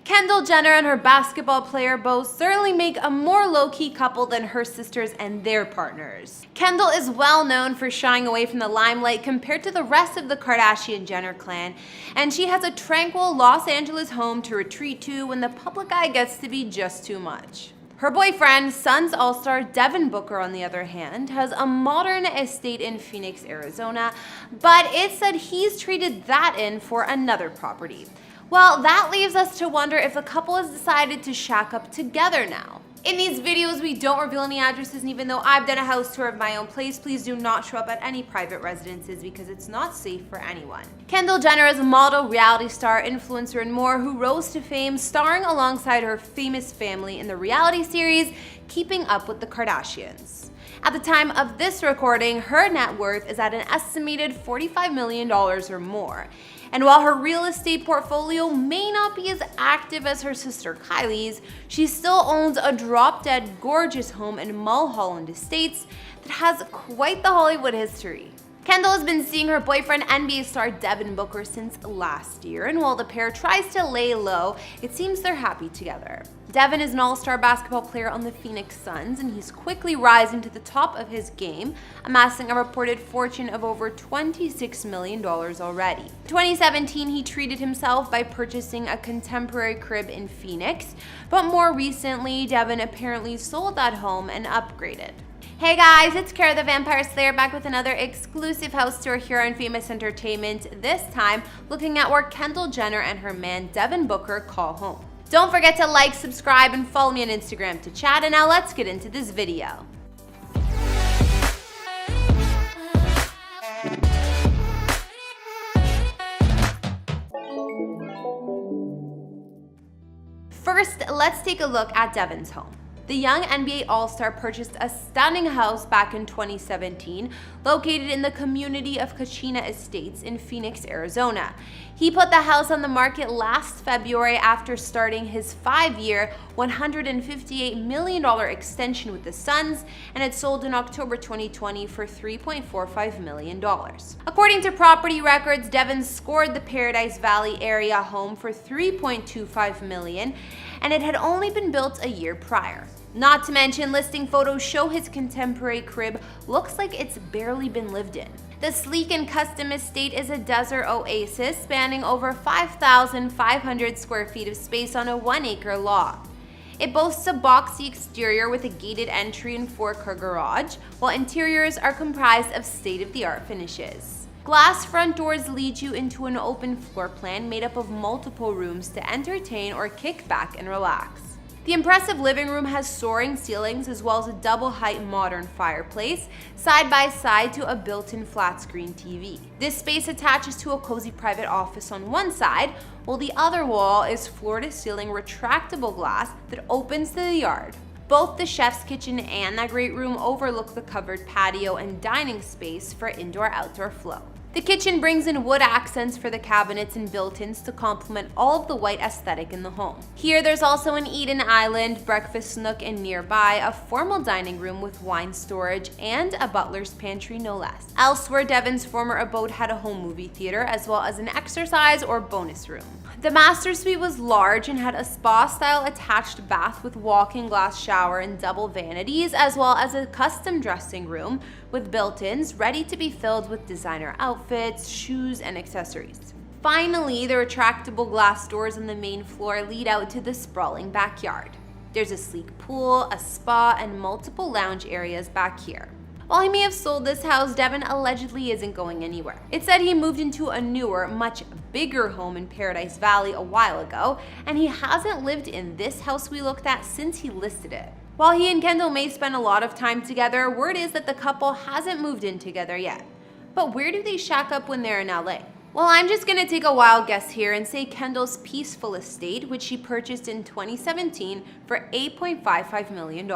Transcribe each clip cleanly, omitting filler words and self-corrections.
Kendall Jenner and her basketball player beau certainly make a more low-key couple than her sisters and their partners. Kendall is well known for shying away from the limelight compared to the rest of the Kardashian-Jenner clan, and she has a tranquil Los Angeles home to retreat to when the public eye gets to be just too much. Her boyfriend, Suns all-star Devin Booker, on the other hand, has a modern estate in Phoenix, Arizona, but it's said he's traded that in for another property. Well, that leaves us to wonder if the couple has decided to shack up together now. In these videos, we don't reveal any addresses, and even though I've done a house tour of my own place, please do not show up at any private residences because it's not safe for anyone. Kendall Jenner is a model, reality star, influencer, and more who rose to fame starring alongside her famous family in the reality series Keeping Up with the Kardashians. At the time of this recording, her net worth is at an estimated $45 million or more. And while her real estate portfolio may not be as active as her sister Kylie's, she still owns a drop-dead gorgeous home in Mulholland Estates that has quite the Hollywood history. Kendall has been seeing her boyfriend, NBA star Devin Booker, since last year, and while the pair tries to lay low, it seems they're happy together. Devin is an all-star basketball player on the Phoenix Suns, and he's quickly rising to the top of his game, amassing a reported fortune of over $26 million already. In 2017, he treated himself by purchasing a contemporary crib in Phoenix, but more recently, Devin apparently sold that home and upgraded. Hey guys, it's Kara the Vampire Slayer back with another exclusive house tour here on Famous Entertainment, this time looking at where Kendall Jenner and her man Devin Booker call home. Don't forget to like, subscribe, and follow me on Instagram to chat, and now let's get into this video. First, let's take a look at Devin's home. The young NBA All-Star purchased a stunning house back in 2017, located in the community of Kachina Estates in Phoenix, Arizona. He put the house on the market last February after starting his 5-year, $158 million extension with the Suns, and it sold in October 2020 for $3.45 million. According to property records, Devin scored the Paradise Valley area home for $3.25 million, and it had only been built a year prior. Not to mention, listing photos show his contemporary crib looks like it's barely been lived in. The sleek and custom estate is a desert oasis spanning over 5,500 square feet of space on a 1-acre lot. It boasts a boxy exterior with a gated entry and 4-car garage, while interiors are comprised of state-of-the-art finishes. Glass front doors lead you into an open floor plan made up of multiple rooms to entertain or kick back and relax. The impressive living room has soaring ceilings as well as a double-height modern fireplace, side by side to a built-in flat-screen TV. This space attaches to a cozy private office on one side, while the other wall is floor-to-ceiling retractable glass that opens to the yard. Both the chef's kitchen and that great room overlook the covered patio and dining space for indoor-outdoor flow. The kitchen brings in wood accents for the cabinets and built-ins to complement all of the white aesthetic in the home. Here, there's also an Eden Island, breakfast nook, and nearby a formal dining room with wine storage and a butler's pantry, no less. Elsewhere, Devin's former abode had a home movie theater as well as an exercise or bonus room. The master suite was large and had a spa-style attached bath with walk-in glass shower and double vanities, as well as a custom dressing room with built-ins ready to be filled with designer outfits, shoes, and accessories. Finally, the retractable glass doors on the main floor lead out to the sprawling backyard. There's a sleek pool, a spa, and multiple lounge areas back here. While he may have sold this house, Devin allegedly isn't going anywhere. It said he moved into a newer, much bigger home in Paradise Valley a while ago, and he hasn't lived in this house we looked at since he listed it. While he and Kendall may spend a lot of time together, word is that the couple hasn't moved in together yet. But where do they shack up when they're in LA? Well, I'm just gonna take a wild guess here and say Kendall's peaceful estate, which she purchased in 2017 for $8.55 million.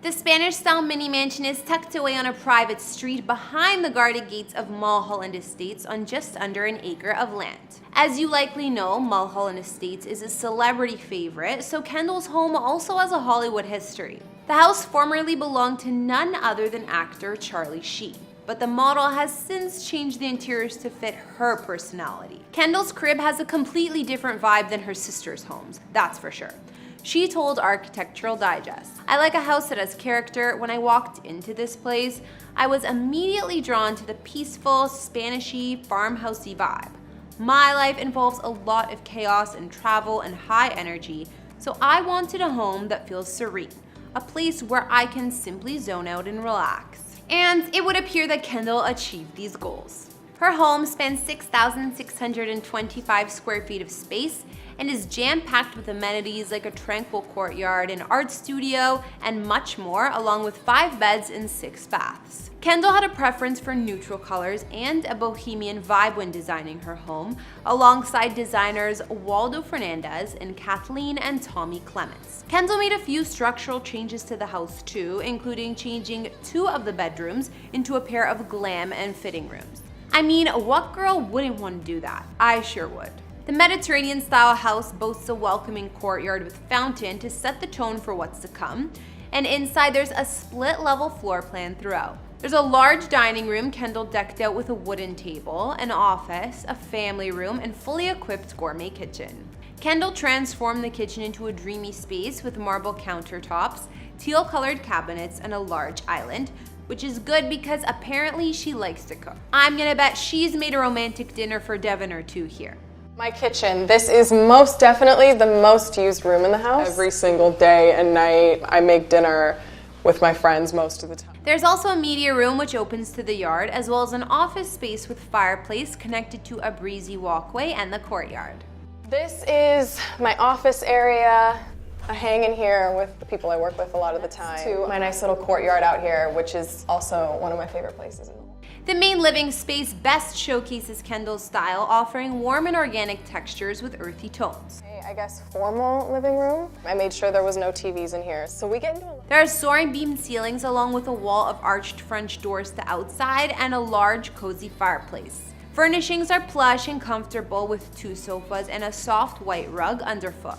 The Spanish-style mini mansion is tucked away on a private street behind the guarded gates of Mulholland Estates on just under an acre of land. As you likely know, Mulholland Estates is a celebrity favorite, so Kendall's home also has a Hollywood history. The house formerly belonged to none other than actor Charlie Sheen. but the model has since changed the interiors to fit her personality. Kendall's crib has a completely different vibe than her sister's homes, that's for sure. She told Architectural Digest, "I like a house that has character. When I walked into this place, I was immediately drawn to the peaceful, Spanishy, farmhousey vibe. My life involves a lot of chaos and travel and high energy, so I wanted a home that feels serene, a place where I can simply zone out and relax." And it would appear that Kendall achieved these goals. Her home spans 6,625 square feet of space and is jam-packed with amenities like a tranquil courtyard, an art studio, and much more, along with 5 beds and 6 baths. Kendall had a preference for neutral colors and a bohemian vibe when designing her home, alongside designers Waldo Fernandez and Kathleen and Tommy Clements. Kendall made a few structural changes to the house too, including changing 2 of the bedrooms into a pair of glam and fitting rooms. I mean, what girl wouldn't want to do that? I sure would. The Mediterranean-style house boasts a welcoming courtyard with fountain to set the tone for what's to come, and inside there's a split-level floor plan throughout. There's a large dining room Kendall decked out with a wooden table, an office, a family room, and fully equipped gourmet kitchen. Kendall transformed the kitchen into a dreamy space with marble countertops, teal-colored cabinets, and a large island, which is good because apparently she likes to cook. I'm gonna bet she's made a romantic dinner for Devin or 2 here. My kitchen. This is most definitely the most used room in the house. Every single day and night, I make dinner with my friends most of the time. There's also a media room which opens to the yard, as well as an office space with fireplace connected to a breezy walkway and the courtyard. This is my office area. I hang in here with the people I work with a lot of the time. To my nice little courtyard out here, which is also one of my favorite places in the world. The main living space best showcases Kendall's style, offering warm and organic textures with earthy tones. I guess formal living room. I made sure there was no TVs in here, so we get into There are soaring beam ceilings along with a wall of arched French doors to outside and a large cozy fireplace. Furnishings are plush and comfortable with 2 sofas and a soft white rug underfoot.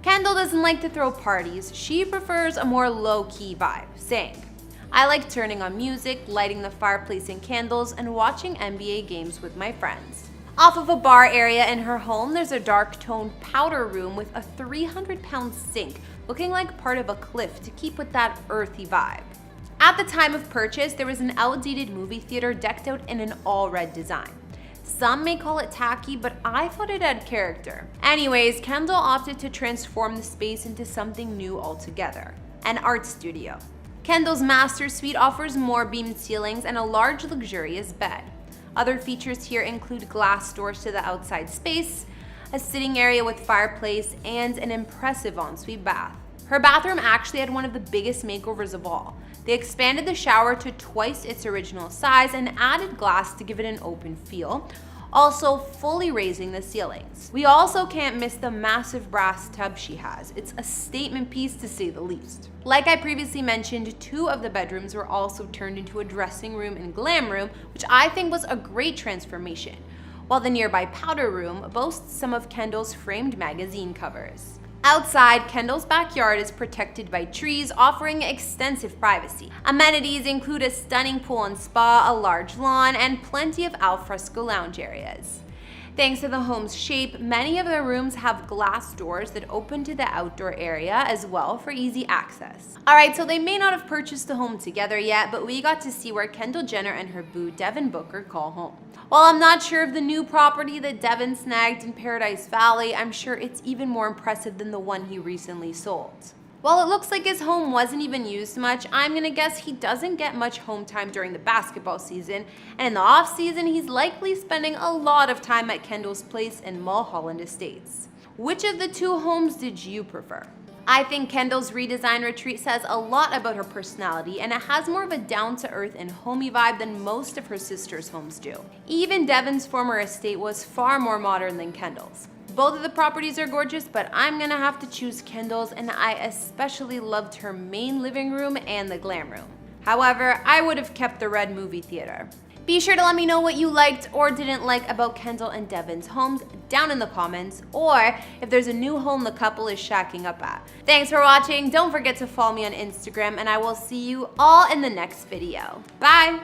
Kendall doesn't like to throw parties. She prefers a more low-key vibe, saying, "I like turning on music, lighting the fireplace and candles, and watching NBA games with my friends." Off of a bar area in her home, there's a dark-toned powder room with a 300-pound sink, looking like part of a cliff to keep with that earthy vibe. At the time of purchase, there was an outdated movie theater decked out in an all-red design. Some may call it tacky, but I thought it had character. Anyways, Kendall opted to transform the space into something new altogether, an art studio. Kendall's master suite offers more beamed ceilings and a large luxurious bed. Other features here include glass doors to the outside space, a sitting area with fireplace, and an impressive ensuite bath. Her bathroom actually had one of the biggest makeovers of all. They expanded the shower to twice its original size and added glass to give it an open feel, also fully raising the ceilings. We also can't miss the massive brass tub she has. It's a statement piece to say the least. Like I previously mentioned, 2 of the bedrooms were also turned into a dressing room and glam room, which I think was a great transformation, while the nearby powder room boasts some of Kendall's framed magazine covers. Outside, Kendall's backyard is protected by trees, offering extensive privacy. Amenities include a stunning pool and spa, a large lawn, and plenty of alfresco lounge areas. Thanks to the home's shape, many of the rooms have glass doors that open to the outdoor area as well for easy access. Alright, so they may not have purchased the home together yet, but we got to see where Kendall Jenner and her boo Devin Booker call home. While I'm not sure of the new property that Devin snagged in Paradise Valley, I'm sure it's even more impressive than the one he recently sold. While it looks like his home wasn't even used much, I'm gonna guess he doesn't get much home time during the basketball season, and in the off season, he's likely spending a lot of time at Kendall's place in Mulholland Estates. Which of the 2 homes did you prefer? I think Kendall's redesigned retreat says a lot about her personality, and it has more of a down-to-earth and homey vibe than most of her sister's homes do. Even Devin's former estate was far more modern than Kendall's. Both of the properties are gorgeous, but I'm gonna have to choose Kendall's, and I especially loved her main living room and the glam room. However, I would have kept the red movie theater. Be sure to let me know what you liked or didn't like about Kendall and Devin's homes down in the comments, or if there's a new home the couple is shacking up at. Thanks for watching. Don't forget to follow me on Instagram, and I will see you all in the next video. Bye!